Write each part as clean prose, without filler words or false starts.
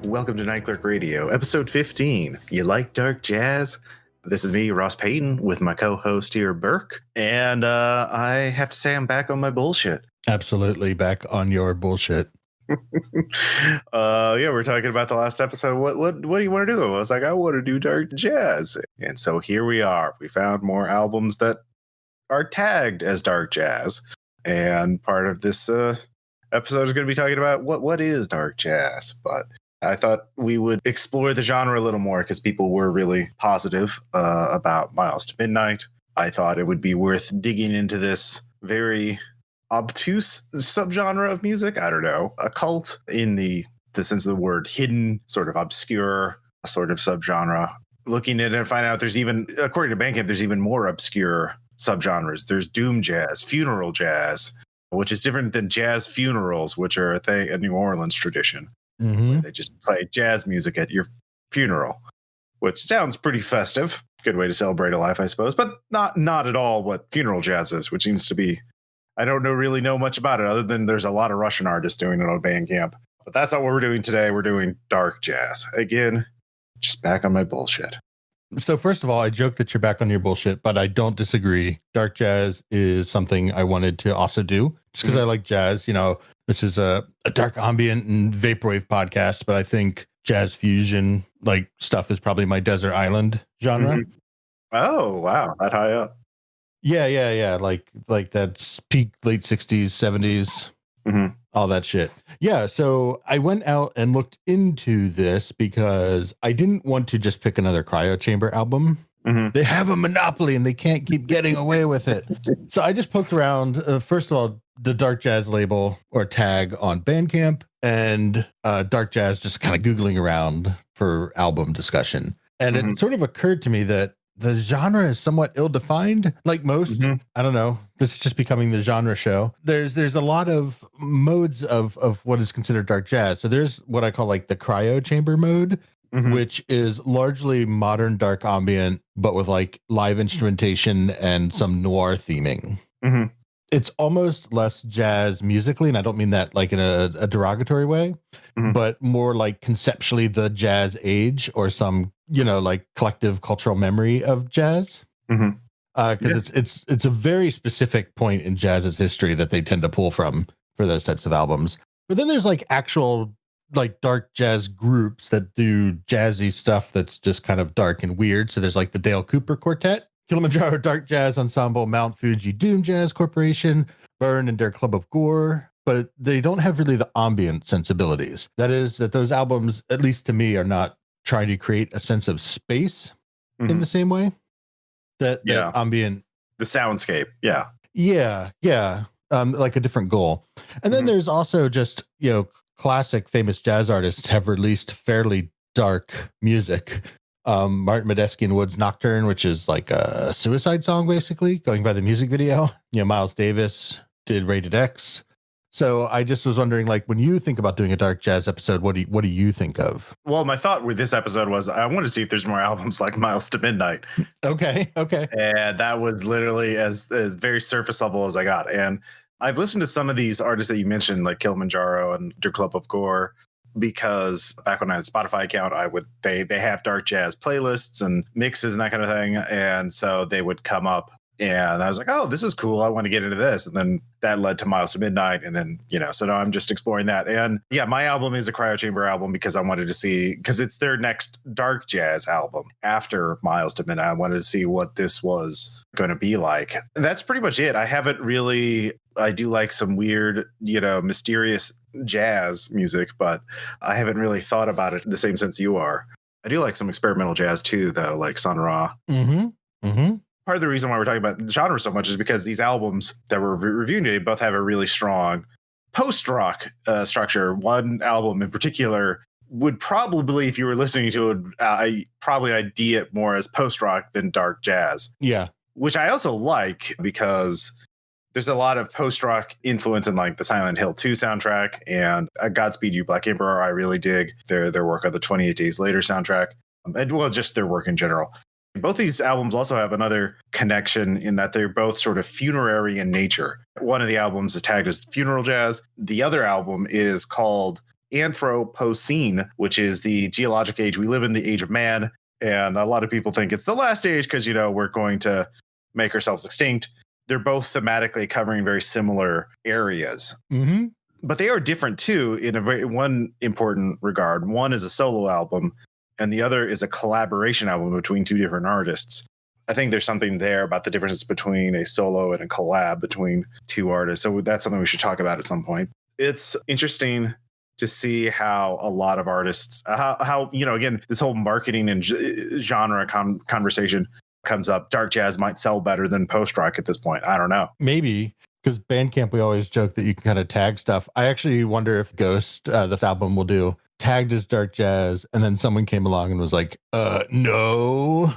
Welcome to Night Clerk Radio, episode 15. You like dark jazz? This is me, Ross Payton, with my co-host here, Burke. And I have to say I'm back on my bullshit. Absolutely back on your bullshit. We're talking about the last episode. What do you want to do? I was like, I want to do dark jazz. And so here we are. We found more albums that are tagged as dark jazz. And part of this episode is going to be talking about what is dark jazz. But I thought we would explore the genre a little more because people were really positive about Miles to Midnight. I thought it would be worth digging into this very obtuse subgenre of music. I don't know, occult in the sense of the word, hidden, sort of obscure sort of subgenre. Looking at it and finding out there's even, according to Bandcamp, there's even more obscure subgenres. There's doom jazz, funeral jazz, which is different than jazz funerals, which are a New Orleans tradition. Mm-hmm. They just play jazz music at your funeral, which sounds pretty festive. Good way to celebrate a life, I suppose, but not at all what funeral jazz is, which seems to be, I don't really know much about it other than there's a lot of Russian artists doing it on Bandcamp. But that's not what we're doing today. We're doing dark jazz. Again, just back on my bullshit. So first of all, I joke that you're back on your bullshit, but I don't disagree. Dark jazz is something I wanted to also do just because I like jazz. You know, this is a dark ambient and vaporwave podcast, but I think jazz fusion like stuff is probably my desert island genre. Mm-hmm. Oh, wow. That high up. Yeah. Like that's peak late 60s, 70s, all that shit. Yeah. So I went out and looked into this because I didn't want to just pick another Cryo Chamber album. Mm-hmm. They have a monopoly and they can't keep getting away with it. So I just poked around. First of all, the dark jazz label or tag on Bandcamp and dark jazz, just kind of Googling around for album discussion. And it sort of occurred to me that the genre is somewhat ill-defined, like most. I don't know. This is just becoming the genre show. There's a lot of modes of what is considered dark jazz. So there's what I call like the cryo chamber mode, which is largely modern dark ambient, but with like live instrumentation and some noir theming. It's almost less jazz musically, and I don't mean that like in a derogatory way, but more like conceptually the jazz age or some, you know, like collective cultural memory of jazz. Because it's a very specific point in jazz's history that they tend to pull from for those types of albums. But then there's like actual like dark jazz groups that do jazzy stuff that's just kind of dark and weird. So there's like the Dale Cooper Quartet, Kilimanjaro Dark Jazz Ensemble, Mount Fuji Doom Jazz Corporation, Burn and their Club of Gore, but they don't have really the ambient sensibilities. That is, that those albums, at least to me, are not trying to create a sense of space in the same way that ambient. The soundscape. Like a different goal. And then there's also just, you know, classic famous jazz artists have released fairly dark music. Martin Medeski and Wood's Nocturne, which is like a suicide song, basically, going by the music video. You know, Miles Davis did Rated X. So I just was wondering, like, when you think about doing a dark jazz episode, what do you think of? Well, my thought with this episode was I want to see if there's more albums like Miles to Midnight. Okay. And that was literally as very surface level as I got. And I've listened to some of these artists that you mentioned, like Kilimanjaro and their Club of Gore, because back when I had a Spotify account, they have dark jazz playlists and mixes and that kind of thing. And so they would come up and I was like, oh, this is cool. I want to get into this. And then that led to Miles to Midnight. And then, you know, so now I'm just exploring that. And yeah, my album is a Cryo Chamber album because I wanted to see, because it's their next dark jazz album after Miles to Midnight. I wanted to see what this was going to be like. And that's pretty much it. I do like some weird, you know, mysterious jazz music, but I haven't really thought about it in the same sense you are. I do like some experimental jazz too, though, like Sun Ra. Part of the reason why we're talking about the genre so much is because these albums that we're reviewing today both have a really strong post-rock structure. One album in particular would probably, if you were listening to it, probably ID it more as post-rock than dark jazz. Yeah. Which I also like because there's a lot of post-rock influence in like the Silent Hill 2 soundtrack and Godspeed You Black Emperor. I really dig their work on the 28 Days Later soundtrack. And well, just their work in general. Both these albums also have another connection in that they're both sort of funerary in nature. One of the albums is tagged as funeral jazz. The other album is called Anthropocene, which is the geologic age. We live in the age of man. And a lot of people think it's the last age because, we're going to make ourselves extinct. They're both thematically covering very similar areas. Mm-hmm. But they are different too in one important regard. One is a solo album, and the other is a collaboration album between two different artists. I think there's something there about the differences between a solo and a collab between two artists. So that's something we should talk about at some point. It's interesting to see how a lot of artists, how again, this whole marketing and genre conversation comes up. Dark jazz might sell better than post rock at this point. I don't know. Maybe. Because Bandcamp, we always joke that you can kind of tag stuff. I actually wonder if Ghost, this album will do, tagged as dark jazz, and then someone came along and was like, no,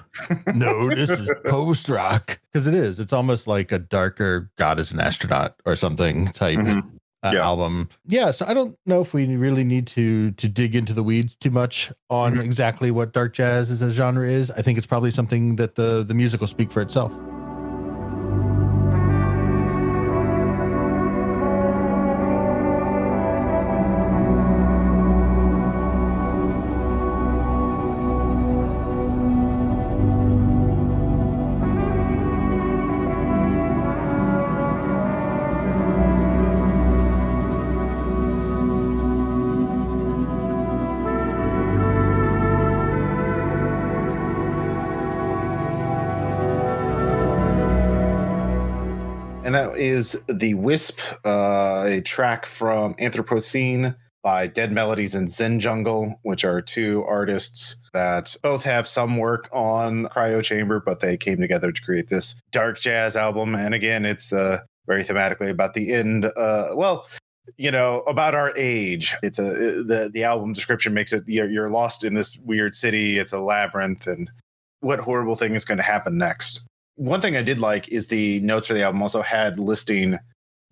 this is post rock. Because it is. It's almost like a darker God is an Astronaut or something type album. Yeah, so I don't know if we really need to dig into the weeds too much on exactly what dark jazz as a genre is. I think it's probably something that the music will speak for itself. And that is The Wisp, a track from Anthropocene by Dead Melodies and Zen Jungle, which are two artists that both have some work on Cryo Chamber, but they came together to create this dark jazz album. And again, it's very thematically about the end. About our age. It's the album description makes it you're lost in this weird city. It's a labyrinth, and what horrible thing is going to happen next? One thing I did like is the notes for the album also had listing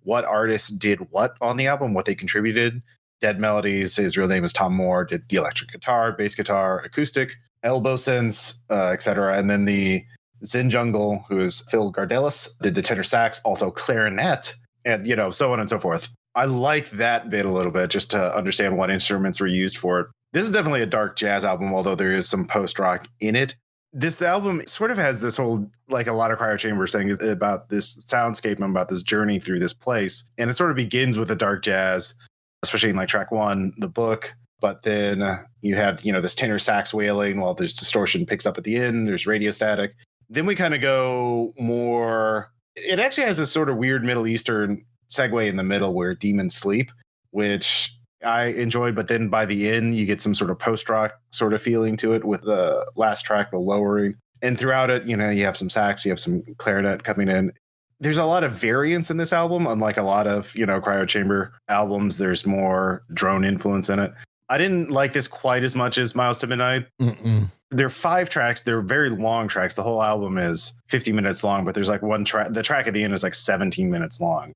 what artists did what on the album, what they contributed. Dead Melodies, his real name is Tom Moore, did the electric guitar, bass guitar, acoustic, elbow synths, etc. And then the Zen Jungle, who is Phil Gardelis, did the tenor sax, also clarinet, and so on and so forth. I like that bit a little bit just to understand what instruments were used for it. This is definitely a dark jazz album, although there is some post rock in it. This album sort of has this whole, like a lot of Cryo Chamber things about this soundscape and about this journey through this place. And it sort of begins with the dark jazz, especially in like track 1, the book. But then you have, this tenor sax wailing while there's distortion picks up at the end. There's radio static. Then we kind of go more. It actually has this sort of weird Middle Eastern segue in the middle where demons sleep, which I enjoyed, but then by the end you get some sort of post-rock sort of feeling to it with the last track, the lowering. And throughout it, you have some sax, you have some clarinet coming in. There's a lot of variance in this album, unlike a lot of, Cryo Chamber albums. There's more drone influence in it. I didn't like this quite as much as Miles to Midnight. There are 5 tracks. They're very long tracks. The whole album is 50 minutes long, but there's like one track. The track at the end is like 17 minutes long.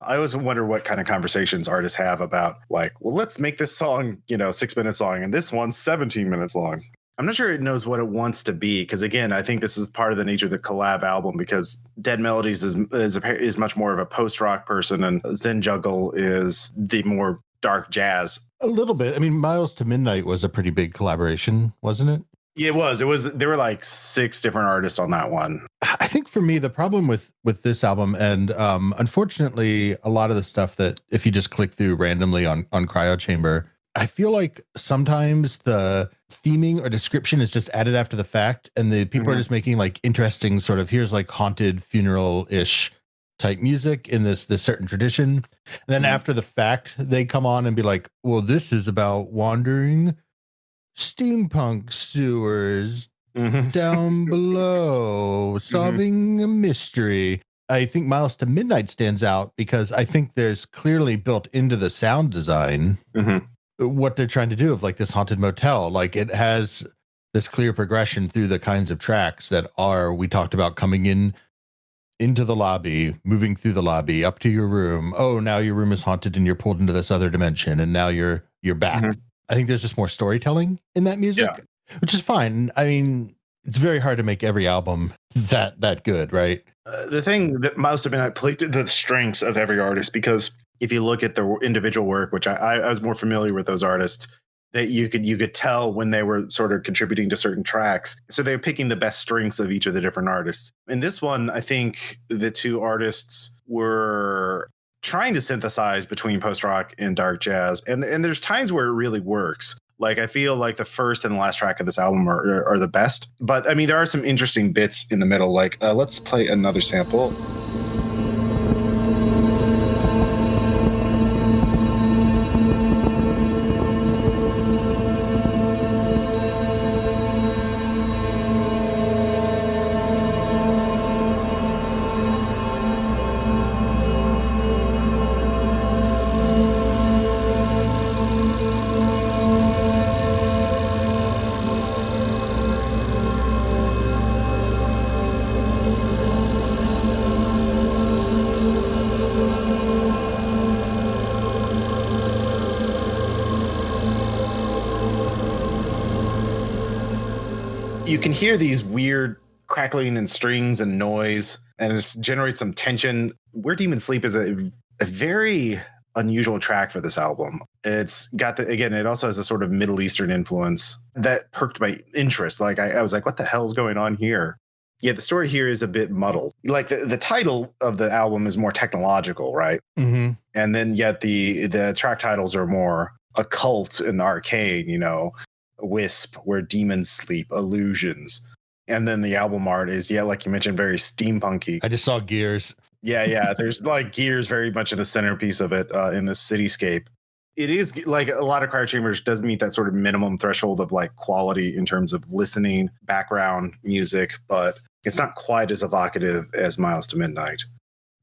I always wonder what kind of conversations artists have about like, well, let's make this song, 6 minutes long and this one's 17 minutes long. I'm not sure it knows what it wants to be because, again, I think this is part of the nature of the collab album because Dead Melodies is much more of a post-rock person and Zen Jungle is the more dark jazz. A little bit. I mean, Miles to Midnight was a pretty big collaboration, wasn't it? Yeah, it was. There were like 6 different artists on that one. I think for me, the problem with this album, and unfortunately, a lot of the stuff that if you just click through randomly on Cryo Chamber, I feel like sometimes the theming or description is just added after the fact, and the people are just making like interesting sort of here's like haunted funeral-ish type music in this certain tradition. And then after the fact, they come on and be like, well, this is about wandering steampunk sewers down below, solving a mystery. I think Miles to Midnight stands out because I think there's clearly built into the sound design what they're trying to do of like this haunted motel. Like it has this clear progression through the kinds of tracks that are, we talked about coming into the lobby, moving through the lobby, up to your room. Oh, now your room is haunted and you're pulled into this other dimension and now you're back. I think there's just more storytelling in that music, which is fine. I mean, it's very hard to make every album that good, right? The thing that Miles to Midnight played to the strengths of every artist because if you look at the individual work, which I was more familiar with those artists, that you could tell when they were sort of contributing to certain tracks. So they were picking the best strengths of each of the different artists. In this one, I think the two artists were trying to synthesize between post rock and dark jazz. And there's times where it really works. Like, I feel like the first and the last track of this album are the best. But I mean, there are some interesting bits in the middle. Like, let's play another sample. You can hear these weird crackling and strings and noise, and it generates some tension. Where Demons Sleep is a very unusual track for this album. It's got it also has a sort of Middle Eastern influence that perked my interest. Like, I was like, what the hell is going on here? Yeah, the story here is a bit muddled. Like, the title of the album is more technological, right? Mm-hmm. And then yet the track titles are more occult and arcane, Wisp, Where Demons Sleep, Illusions. And then the album art is, like you mentioned, very steampunky. I just saw gears. Yeah. There's like gears very much in the centerpiece of it in this cityscape. It is like a lot of Cryo Chambers does meet that sort of minimum threshold of like quality in terms of listening, background music, but it's not quite as evocative as Miles to Midnight.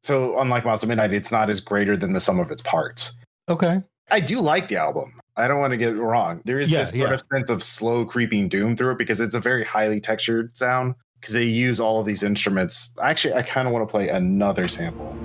So unlike Miles to Midnight, it's not as greater than the sum of its parts. Okay. I do like the album. I don't want to get it wrong. There is this sort of sense of slow creeping doom through it because it's a very highly textured sound because they use all of these instruments. Actually, I kind of want to play another sample.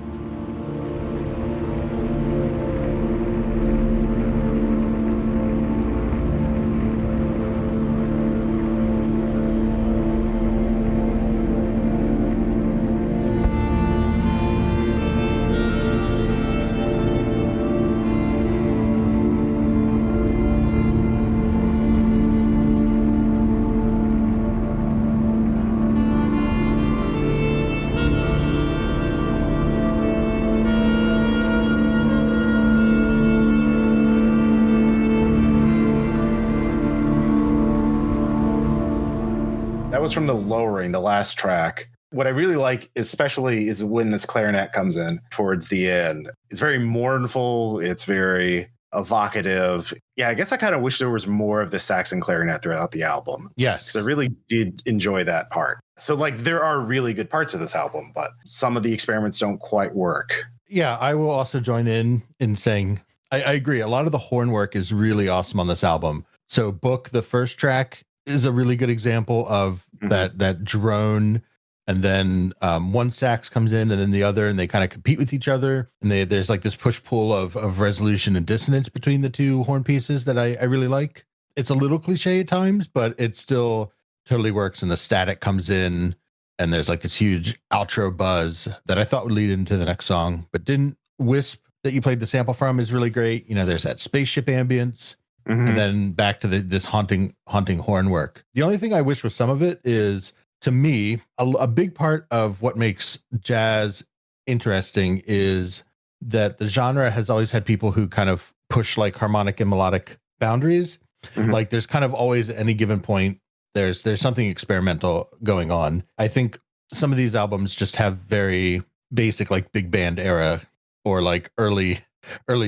That was from the lowering, the last track. What I really like, especially, is when this clarinet comes in towards the end. It's very mournful. It's very evocative. Yeah, I guess I kind of wish there was more of the sax and clarinet throughout the album. Yes. Because I really did enjoy that part. So, like, there are really good parts of this album, but some of the experiments don't quite work. Yeah, I will also join in saying I agree. A lot of the horn work is really awesome on this album. So Book, the first track, is a really good example of that drone, and then one sax comes in and then the other, and they kind of compete with each other, and there's like this push-pull of resolution and dissonance between the two horn pieces that I really like. It's a little cliche at times, but it still totally works, and the static comes in, and there's like this huge outro buzz that I thought would lead into the next song, but didn't. Wisp, that you played the sample from, is really great. There's that spaceship ambience. And then back to this haunting horn work. The only thing I wish with some of it is, to me, a big part of what makes jazz interesting is that the genre has always had people who kind of push like harmonic and melodic boundaries. Like, there's kind of always, at any given point, there's something experimental going on. I think some of these albums just have very basic, like, big band era or like early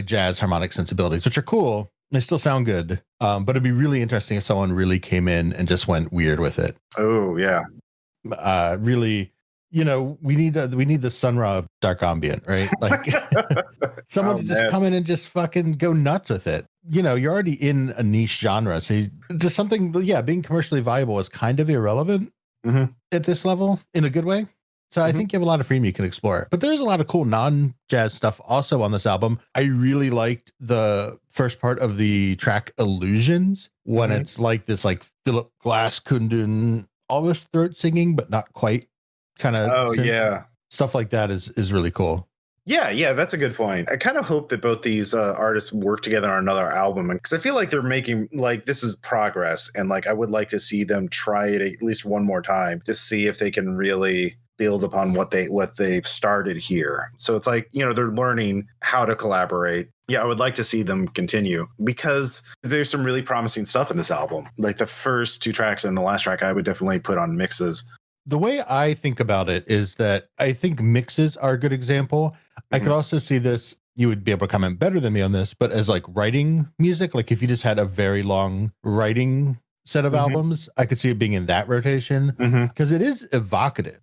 jazz harmonic sensibilities, which are cool. They still sound good, but it'd be really interesting if someone really came in and just went weird with it. Oh yeah, really. We need the Sun Ra dark ambient, right? Like, someone to just come in and just fucking go nuts with it. You're already in a niche genre, so just something. Yeah, being commercially viable is kind of irrelevant at this level in a good way. So I think you have a lot of freedom you can explore. But there's a lot of cool non-jazz stuff also on this album. I really liked the first part of the track Illusions, when it's like this like Philip Glass Kundun, almost throat singing, but not quite, kind of. Oh, yeah. Stuff like that is really cool. Yeah, that's a good point. I kind of hope that both these artists work together on another album, because I feel like they're making like this is progress, and like I would like to see them try it at least one more time to see if they can really build upon what they've started here. So it's like, they're learning how to collaborate. Yeah, I would like to see them continue, because there's some really promising stuff in this album. Like the first two tracks and the last track, I would definitely put on mixes. The way I think about it is that I think mixes are a good example. I could also see this, you would be able to comment better than me on this, but as like writing music, like if you just had a very long writing set of albums, I could see it being in that rotation, because it is evocative.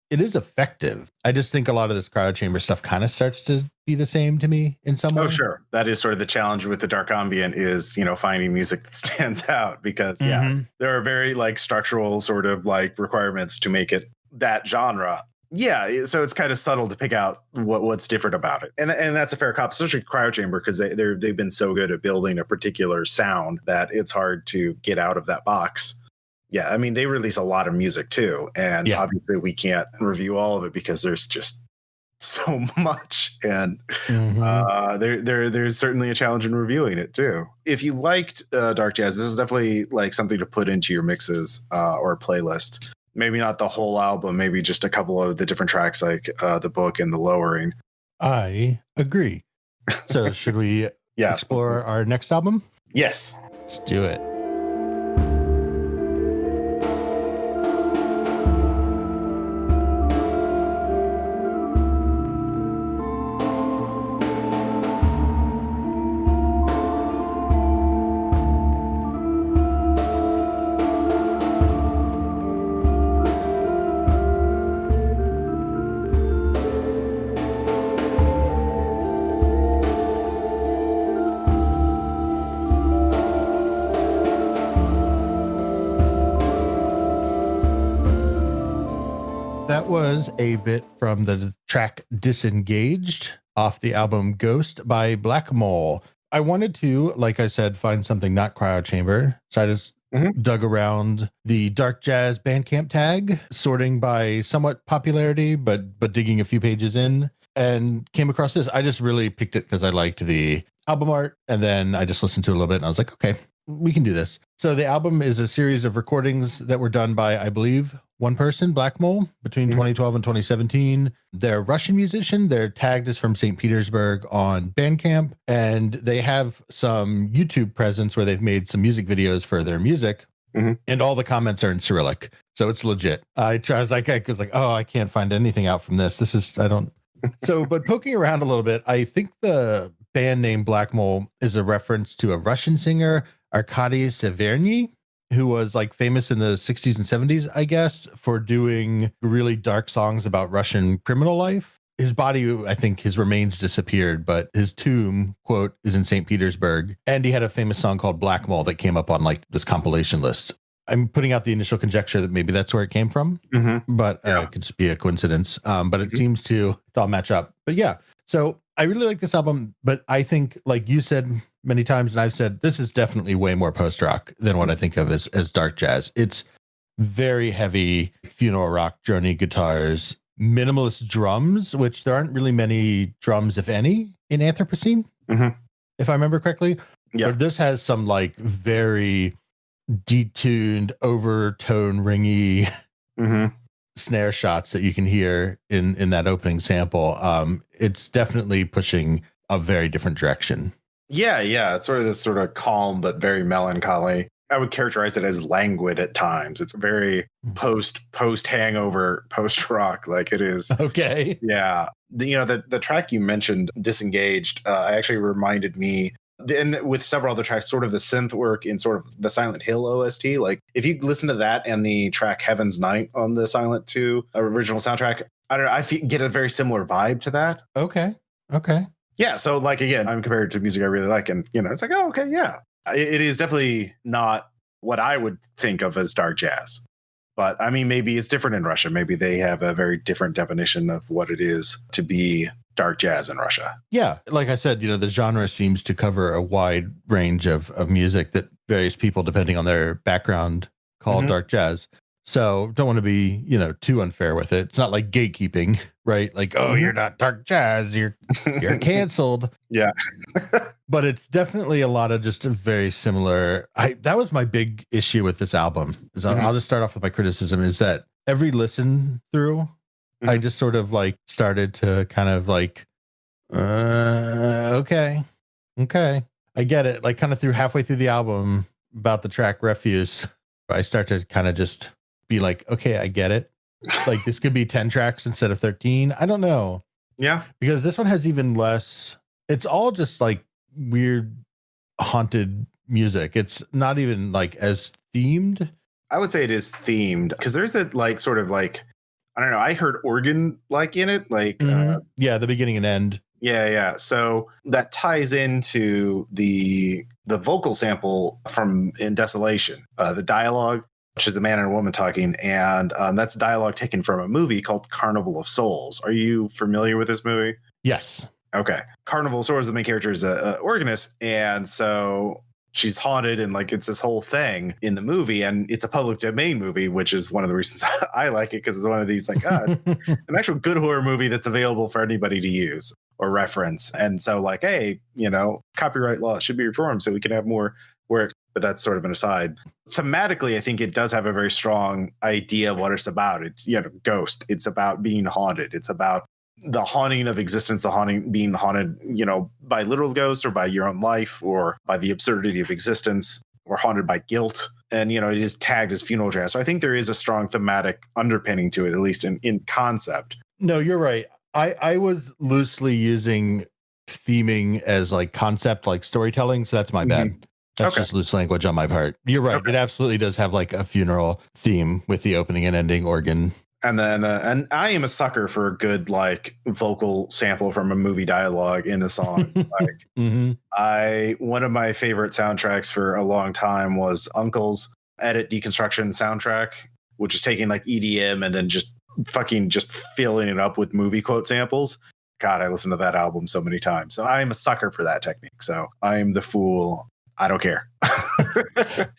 It is effective. I just think a lot of this cryo chamber stuff kind of starts to be the same to me in some way. Oh, sure. That is sort of the challenge with the dark ambient is, finding music that stands out, because there are very like structural sort of like requirements to make it that genre. Yeah, so it's kind of subtle to pick out what's different about it, and that's a fair cop, especially cryo chamber, because they've been so good at building a particular sound that it's hard to get out of that box. Yeah, I mean, they release a lot of music too, and obviously we can't review all of it because there's just so much, and there's certainly a challenge in reviewing it too. If you liked dark jazz, this is definitely like something to put into your mixes or playlist. Maybe not the whole album, maybe just a couple of the different tracks, like the book and the lowering. I agree. So should we explore our next album? Yes. Let's do it. That was a bit from the track Disengaged off the album Ghost by Black Mole. I wanted to, like I said, find something not cryo chamber. So I just dug around the dark jazz Bandcamp tag, sorting by somewhat popularity, but digging a few pages in, and came across this. I just really picked it because I liked the album art. And then I just listened to it a little bit and I was like, okay, we can do this. So the album is a series of recordings that were done by, I believe, one person, Black Mole, between 2012 and 2017. They're a Russian musician. Their tag is from St. Petersburg on Bandcamp, and they have some YouTube presence where they've made some music videos for their music, and all the comments are in Cyrillic. So it's legit. I was like, oh, I can't find anything out from this. But poking around a little bit, I think the band name Black Mole is a reference to a Russian singer, Arkady Severny, who was like famous in the 60s and 70s, I guess, for doing really dark songs about Russian criminal life. His body, I think his remains disappeared, but his tomb, quote, is in St. Petersburg. And he had a famous song called Black Mole that came up on like this compilation list. I'm putting out the initial conjecture that maybe that's where it came from, but it could just be a coincidence. But it seems to all match up. But yeah, so I really like this album, but I think, like you said many times, and I've said, this is definitely way more post-rock than what I think of as dark jazz. It's very heavy funeral rock, drony guitars, minimalist drums, which there aren't really many drums, if any, in Anthropocene, if I remember correctly. Yeah. But this has some like very detuned, overtone ringy snare shots that you can hear in that opening sample. It's definitely pushing a very different direction. Yeah. It's sort of this sort of calm but very melancholy. I would characterize it as languid at times. It's very post hangover, post rock, like it is. Okay. Yeah. The track you mentioned, Disengaged, actually reminded me, and with several other tracks, sort of the synth work in sort of the Silent Hill OST. Like if you listen to that and the track Heaven's Night on the Silent 2 original soundtrack, I don't know, I get a very similar vibe to that. Okay. Yeah. So like, again, I'm compared to music I really like, and it's like, oh, okay. Yeah. It is definitely not what I would think of as dark jazz, but I mean, maybe it's different in Russia. Maybe they have a very different definition of what it is to be dark jazz in Russia. Yeah. Like I said, the genre seems to cover a wide range of music that various people, depending on their background, call dark jazz. So don't want to be, too unfair with it. It's not like gatekeeping, right? Like, oh, you're not dark jazz, you're canceled. Yeah. But it's definitely a lot of just a very similar. That was my big issue with this album. I'll just start off with my criticism is that every listen through, I just sort of like started to kind of like, okay, I get it. Like kind of through halfway through the album about the track Refuse, I start to kind of just be like, okay, I get it. Like this could be 10 tracks instead of 13. I don't know. Yeah. Because this one has even less. It's all just like weird haunted music. It's not even like as themed. I would say it is themed because there's that like sort of like, I don't know. I heard organ like in it, like the beginning and end. Yeah. So that ties into the vocal sample from In Desolation, the dialogue, which is the man and a woman talking, and that's dialogue taken from a movie called Carnival of Souls. Are you familiar with this movie? Yes. Okay. Carnival of Souls, the main character is a organist, and so she's haunted, and like it's this whole thing in the movie, and it's a public domain movie, which is one of the reasons I like it because it's one of these like an actual good horror movie that's available for anybody to use or reference. And so like, hey, copyright law should be reformed so we can have more work. But that's sort of an aside. Thematically, I think it does have a very strong idea of what it's about. It's, ghost. It's about being haunted. It's about the haunting of existence, being haunted, by literal ghosts or by your own life or by the absurdity of existence or haunted by guilt. And, it is tagged as funeral jazz. So I think there is a strong thematic underpinning to it, at least in concept. No, you're right. I was loosely using theming as like concept, like storytelling. So that's my bad. That's just loose language on my part. You're right. Okay. It absolutely does have like a funeral theme with the opening and ending organ. And then, and I am a sucker for a good like vocal sample from a movie dialogue in a song. Like, one of my favorite soundtracks for a long time was Uncle's Edit Deconstruction soundtrack, which is taking like EDM and then just filling it up with movie quote samples. God, I listened to that album so many times. So I am a sucker for that technique. So I am the fool. I don't care.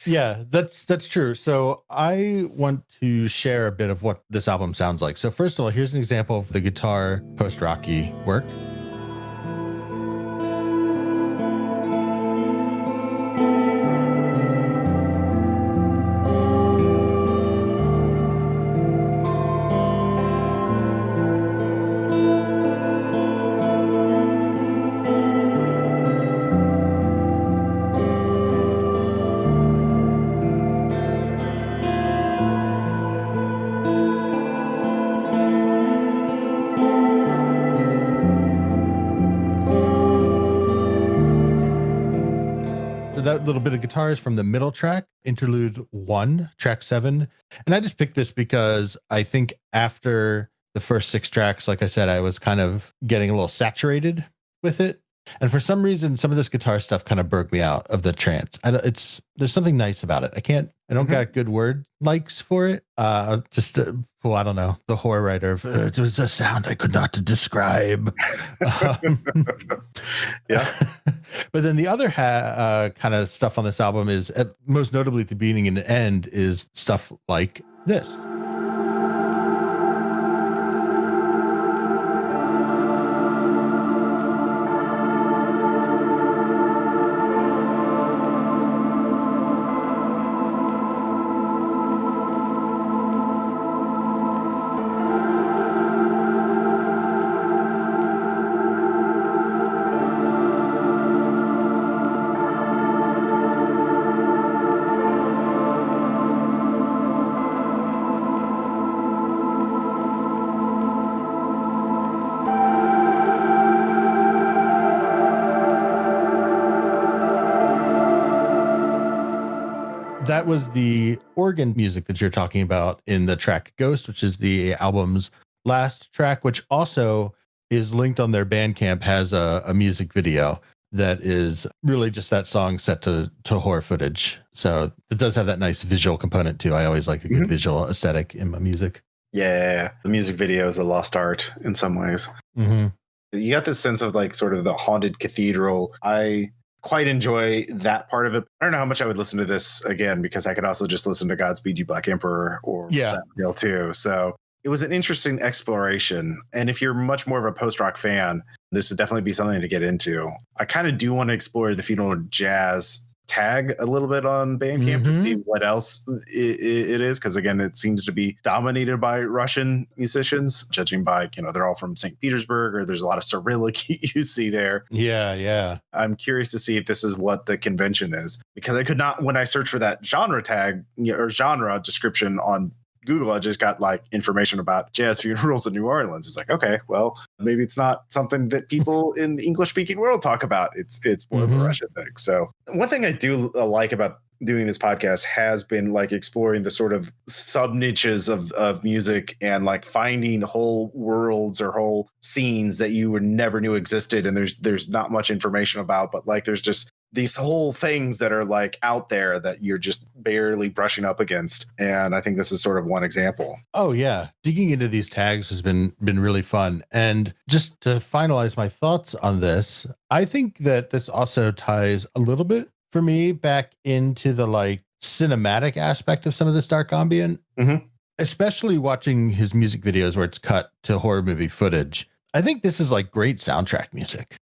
Yeah, that's true. So I want to share a bit of what this album sounds like. So first of all, here's an example of the guitar post-rocky work. That little bit of guitar is from the middle track, interlude 1, track 7. And I just picked this because I think after the first 6 tracks, like I said, I was kind of getting a little saturated with it. And for some reason, some of this guitar stuff kind of broke me out of the trance. There's something nice about it. I don't got good word likes for it. I don't know. The horror writer of it was a sound I could not describe. Yeah. But then the other kind of stuff on this album is most notably at the beginning and the end is stuff like this. That was the organ music that you're talking about in the track Ghost, which is the album's last track, which also is linked on their Bandcamp, has a music video that is really just that song set to horror footage. So it does have that nice visual component too. I always like a good visual aesthetic in my music. Yeah. The music video is a lost art in some ways. You got this sense of like sort of the haunted cathedral. I quite enjoy that part of it. I don't know how much I would listen to this again, because I could also just listen to Godspeed You Black Emperor or Samuel too. So it was an interesting exploration. And if you're much more of a post-rock fan, this would definitely be something to get into. I kind of do want to explore the funeral jazz tag a little bit on Bandcamp to see what else it is, because again, it seems to be dominated by Russian musicians, judging by, they're all from St. Petersburg, or there's a lot of Cyrillic you see there. Yeah. I'm curious to see if this is what the convention is, because I could not, when I searched for that genre tag or genre description on Google, I just got like information about jazz funerals in New Orleans. It's like, okay, well, maybe it's not something that people in the English speaking world talk about. It's more of a Russian thing. So one thing I do like about doing this podcast has been like exploring the sort of sub niches of music, and like finding whole worlds or whole scenes that you never knew existed. And there's not much information about, but like, there's just these whole things that are like out there that you're just barely brushing up against. And I think this is sort of one example. Oh yeah. Digging into these tags has been really fun. And just to finalize my thoughts on this, I think that this also ties a little bit for me back into the like cinematic aspect of some of this dark ambient, especially watching his music videos where it's cut to horror movie footage. I think this is like great soundtrack music.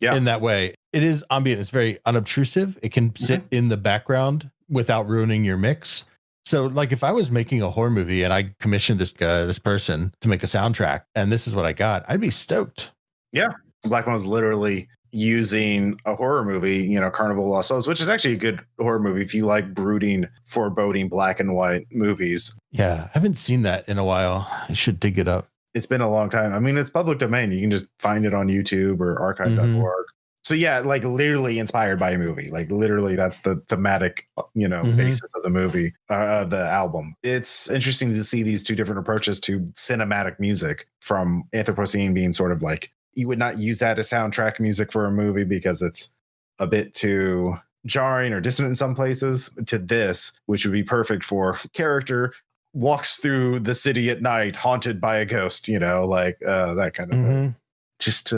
Yeah. In that way, it is ambient. It's very unobtrusive. It can sit in the background without ruining your mix. So like if I was making a horror movie and I commissioned this person to make a soundtrack and this is what I got, I'd be stoked. Yeah. Black Mo's literally using a horror movie, Carnival of Lost Souls, which is actually a good horror movie if you like brooding, foreboding black and white movies. Yeah. I haven't seen that in a while. I should dig it up. It's been a long time. I mean, it's public domain. You can just find it on YouTube or archive.org. So yeah, like literally inspired by a movie. Like literally that's the thematic, basis of the movie, of the album. It's interesting to see these two different approaches to cinematic music, from Anthropocene being sort of like, you would not use that as soundtrack music for a movie because it's a bit too jarring or dissonant in some places, to this, which would be perfect for character walks through the city at night haunted by a ghost, that kind of thing. Just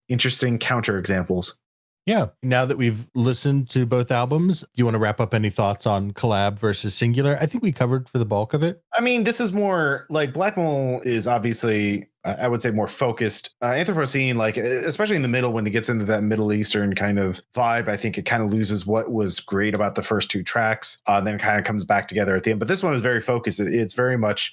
interesting counter examples. Yeah. Now that we've listened to both albums, do you want to wrap up any thoughts on collab versus singular? I think we covered for the bulk of it. I mean, this is more like Black Mole is obviously, I would say, more focused. Anthropocene, like especially in the middle, when it gets into that Middle Eastern kind of vibe, I think it kind of loses what was great about the first two tracks. Then it kind of comes back together at the end. But this one is very focused. It's very much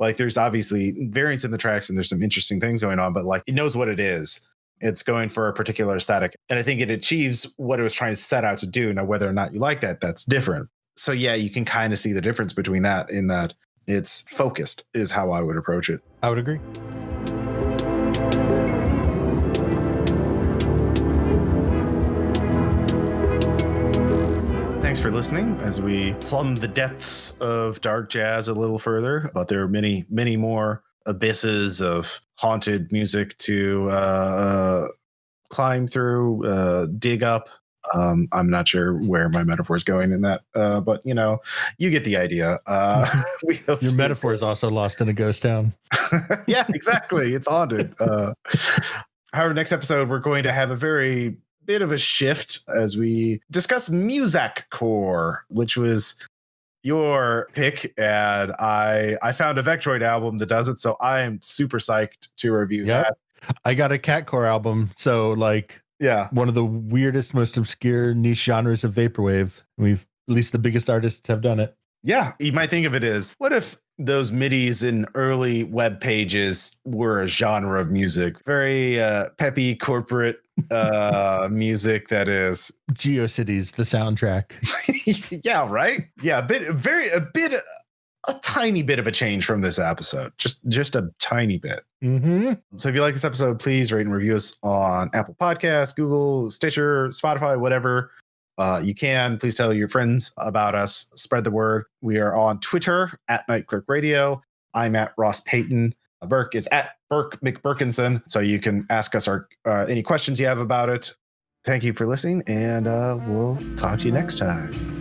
like there's obviously variance in the tracks and there's some interesting things going on, but like it knows what it is. It's going for a particular aesthetic. And I think it achieves what it was trying to set out to do. Now, whether or not you like that, that's different. So yeah, you can kind of see the difference between that, in that it's focused is how I would approach it. I would agree. Thanks for listening as we plumb the depths of dark jazz a little further, but there are many, many more abysses of haunted music to climb through, dig up. I'm not sure where my metaphor is going in that, but you get the idea. Your metaphor is also lost in a ghost town. Yeah, exactly. It's haunted. However, next episode, we're going to have a very bit of a shift as we discuss Musiccore, which was your pick, and I found a Vectroid album that does it, so I am super psyched to review that. I got a Catcore album, so like, yeah, one of the weirdest, most obscure niche genres of vaporwave. At least the biggest artists have done it. Yeah, you might think of it as, what if those MIDIs in early web pages were a genre of music? Very peppy corporate music that is GeoCities, the soundtrack. Yeah, right. Yeah, a tiny bit of a change from this episode. Just a tiny bit. So if you like this episode, please rate and review us on Apple Podcasts, Google, Stitcher, Spotify, whatever you can. Please tell your friends about us. Spread the word. We are on Twitter at Night Clerk Radio. I'm at Ross Payton. Burke is at Burke McBurkinson. So you can ask us any questions you have about it. Thank you for listening, and we'll talk to you next time.